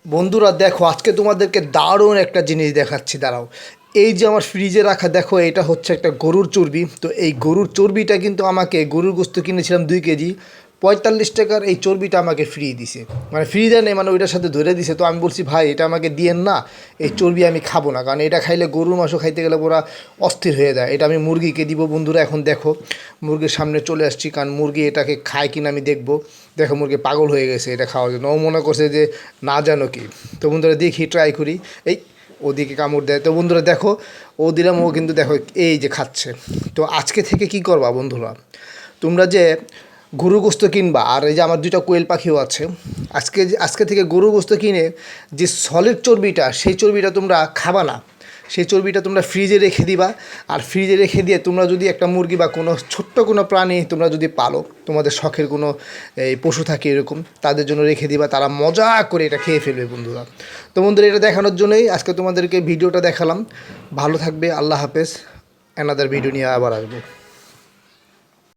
বন্ধুরা দেখো, আজকে তোমাদেরকে দারুণ একটা জিনিস দেখাচ্ছি, দাঁড়াও। এই যে আমার ফ্রিজে রাখা, দেখো এটা হচ্ছে একটা গরুর চর্বি। তো এই গরুর চর্বিটা কিন্তু আমাকে, গরুর গোস্ত কিনেছিলাম 2 কেজি, 45 টাকার এই চর্বিটা আমাকে ফ্রি দিছে। মানে ফ্রি দেয় নেই, মানে ওইটার সাথে ধরে দিছে। তো আমি বলছি ভাই এটা আমাকে দিয়েন না, এই চর্বি আমি খাবো না, কারণ এটা খাইলে গরুর মাংস খাইতে গেলে ওরা অস্থির হয়ে যায়। এটা আমি মুরগিকে দিব। বন্ধুরা এখন দেখো, মুরগির সামনে চলে আসছি, কারণ মুরগি এটাকে খায় কিনা আমি দেখবো। দেখো মুরগি পাগল হয়ে গেছে এটা খাওয়ার জন্য, ও মনে করছে যে না জানো কি। তো বন্ধুরা দেখি, ট্রাই করি। এই ওদিকে কামড় দেয়। তো বন্ধুরা দেখো, ও দিলাম, ও কিন্তু দেখো এই যে খাচ্ছে। তো আজকে থেকে কি করবা বন্ধুরা, তোমরা যে গরু গোস্ত কিনবা, আর এই যে আমার 2টা কোয়েল পাখিও আছে, আজকে থেকে গরু গোস্ত কিনে যে সলিড চর্বিটা, সেই চর্বিটা তোমরা খাবা না। সেই চর্বিটা তোমরা ফ্রিজে রেখে দিবা। আর ফ্রিজে রেখে দিয়ে তোমরা যদি একটা মুরগি বা কোনো ছোট্ট কোনো প্রাণী তোমরা যদি পালো, তোমাদের শখের কোনো এই পশু থাকে এরকম, তাদের জন্য রেখে দিবা, তারা মজা করে এটা খেয়ে ফেলবে বন্ধুরা। তো বন্ধুরা এটা দেখানোর জন্যই আজকে তোমাদেরকে ভিডিওটা দেখালাম। ভালো থাকবে, আল্লাহ হাফেজ। অ্যানাদার ভিডিও নিয়ে আবার আসবো।